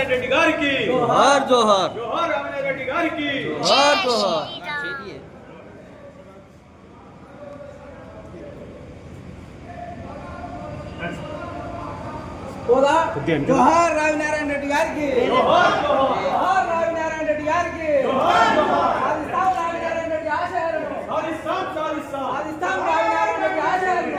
రామినారాయణ రెడ్డి గారికి జోహార్ జోహార్. జోహార్ రామినారాయణ రెడ్డి గారికి జోహార్ జోహార్. జోహార్ రామినారాయణ రెడ్డి గారికి, జోహార్ రామినారాయణ రెడ్డి గారికి, సాధిస్తాం రామినారాయణ రెడ్డి ఆశయాలను, సాధిస్తాం రామినారాయణ రెడ్డి ఆశయాలను.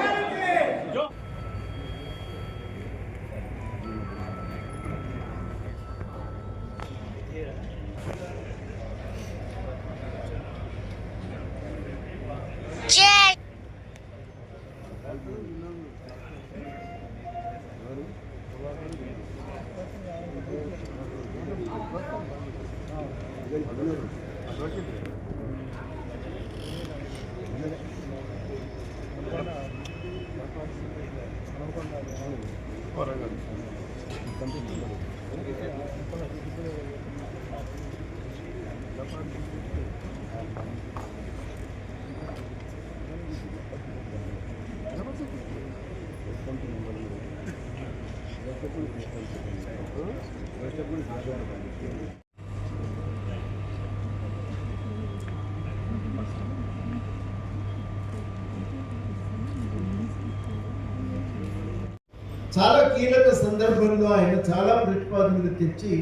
చాలా కీలక సందర్భంలో ఆయన చాలా ప్రతిపాదనలు తెచ్చి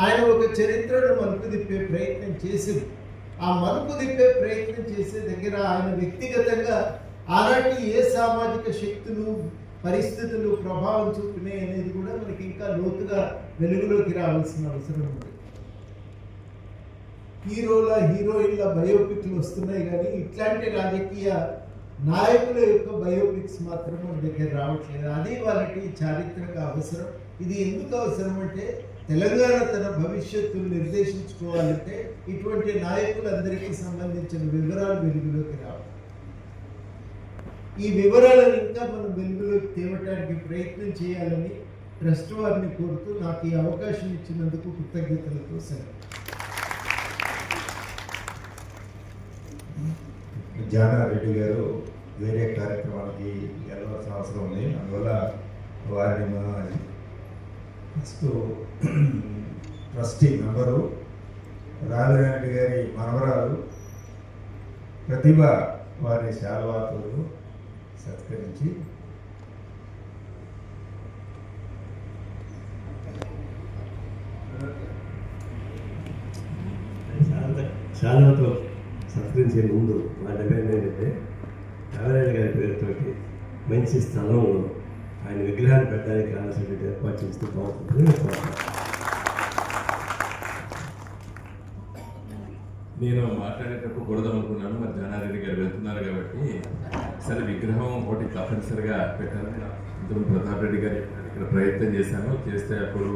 ఆయన ఒక చరిత్రను మలుపు తిప్పే ప్రయత్నం చేసింది. ఆ మలుపు తిప్పే ప్రయత్నం చేసే దగ్గర ఆయన వ్యక్తిగతంగా ఆనాటి ఏ సామాజిక శక్తులు పరిస్థితులు ప్రభావం చూపినాయి అనేది కూడా మనకి ఇంకా లోతుగా వెలుగులోకి రావాల్సిన అవసరం ఉంది. హీరోయిన్ల బయోపిక్లు వస్తున్నాయి కానీ ఇట్లాంటి రాజకీయ నాయకుల యొక్క బయోపిక్స్ మాత్రం మన దగ్గర రావట్లేదు. అది వాళ్ళకి చారిత్రక అవసరం. ఇది ఎందుకు అవసరం అంటే తెలంగాణ తన భవిష్యత్తును నిర్దేశించుకోవాలంటే ఇటువంటి నాయకులందరికీ సంబంధించిన వివరాలు వెలుగులోకి రావాలి. ఈ వివరాలను ఇంకా మనం వెలుగులోకి తేవటానికి ప్రయత్నం చేయాలని ట్రస్ట్ వారిని కోరుతూ నాకు ఈ అవకాశం ఇచ్చినందుకు కృతజ్ఞతలతో సెలవు. జానారెడ్డి గారు వేరే కార్యక్రమాలకి వెళ్ళవలసిన అవసరం ఉంది. అందువల్ల వారిని ఫస్ట్ ట్రస్టీ మెంబరు రామినారాయణ గారి మనవరాలు ప్రతిభ వారి శాల్వాతో సత్కరించి శాల్వాతో సత్కరించే ముందు మా డిమాండ్ ఏంటంటే రామినారాయణ గారి పేరుతో మంచి స్థలంలో ఆయన విగ్రహాన్ని పెట్టడానికి కావాల్సిన ఏర్పాటు చేస్తే బాగుంటుంది. నేను మాట్లాడేటప్పుడు కూడదనుకున్నాను, మరి జానారెడ్డి గారు వెళ్తున్నారు కాబట్టి సరే విగ్రహం ఒకటి తప్పనిసరిగా పెట్టాలని ఇంతలో ప్రతాప్ రెడ్డి గారు ఇక్కడ ప్రయత్నం చేస్తే అప్పుడు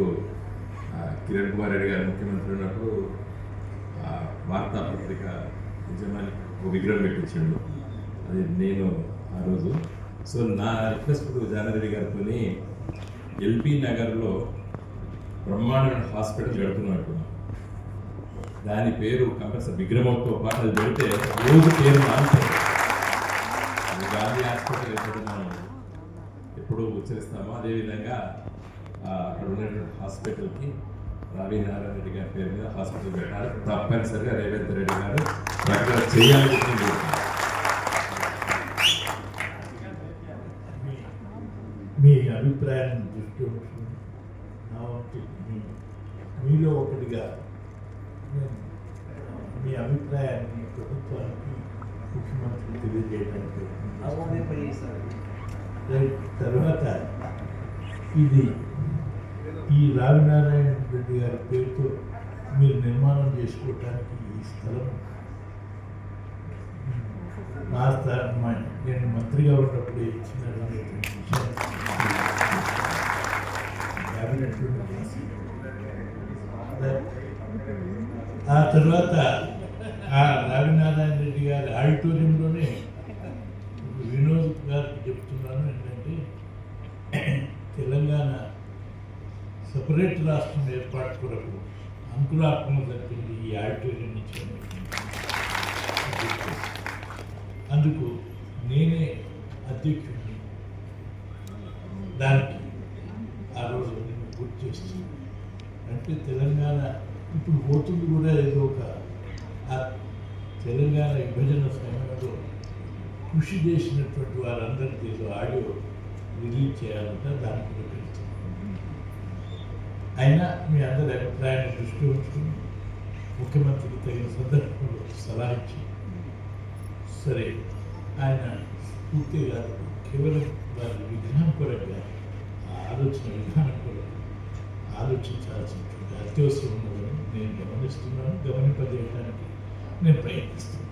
కిరణ్ కుమార్ రెడ్డి గారు ముఖ్యమంత్రి ఉన్నప్పుడు వార్తాపత్రిక యజమాని ఒక విగ్రహం పెట్టించాడు. అది నేను ఆ రోజు సో నా రిక్వెస్ట్ జానారెడ్డి గారితో ఎల్బీ నగర్లో బ్రహ్మాండమైన హాస్పిటల్ కడుతున్నట్టు దాని పేరు కంపల్సరీ విగ్రహంతో పాటు అది పెడితే రోజు పేరు మారుతుంది. గాంధీ హాస్పిటల్ ఎప్పుడు మనం ఎప్పుడు ఉచ్చరిస్తామో అదేవిధంగా అక్కడ ఉన్నటువంటి హాస్పిటల్కి రామినారాయణ రెడ్డి గారి పేరు మీద హాస్పిటల్ పెట్టాలి. తప్పనిసరిగా రేవంత్ రెడ్డి గారు ప్రకటన చేయాలని మీ అభిప్రాయాన్ని దృష్టి మీలో ఒకటిగా మీ అభిప్రాయాన్ని ప్రభుత్వానికి ముఖ్యమంత్రి తెలియజేయడానికి తర్వాత ఇది ఈ రామినారాయణ రెడ్డి గారి పేరుతో మీరు నిర్మాణం చేసుకోవటానికి ఈ స్థలం నేను మంత్రిగా ఉన్నప్పుడు ఇచ్చినటువంటి విషయం క్యాబినెట్లో ఆ తర్వాత ఆ రామినారాయణ రెడ్డి గారి ఆడిటోరియంలోనే వినోద్ గారికి చెప్తున్నాను ఏంటంటే తెలంగాణ సపరేట్ రాష్ట్రం ఏర్పాటు కొరకు అంకురార్పణ జరిపింది ఈ ఆడిటోరియం నుంచి. అందుకు నేనే అధ్యక్షుడిని. దానికి ఆ రోజు నేను గుర్తు చేస్తున్నాను. అంటే తెలంగాణ ఇప్పుడు పోతుంది కూడా ఏదో ఒక ఆ తెలంగాణ విభజన సమయంలో కృషి చేసినటువంటి వారందరికీ ఏదో ఆడియో రిలీజ్ చేయాలంట, దానికి కూడా పెడుతుంది. అయినా మీ అందరి అభిప్రాయాన్ని దృష్టిలో ఉంచుకుని ముఖ్యమంత్రికి తగిన సందర్భంలో సలహా ఇచ్చి సరే ఆయన పూర్తిగా కేవలం వారి విగ్రహం కొరగా ఆలోచన విధానం కొరకు ఆలోచించాల్సినటువంటి అత్యవసరం ఉన్నదని నేను గమనిస్తున్నాను, గమనింపజేయడానికి నేను ప్రయత్నిస్తున్నాను.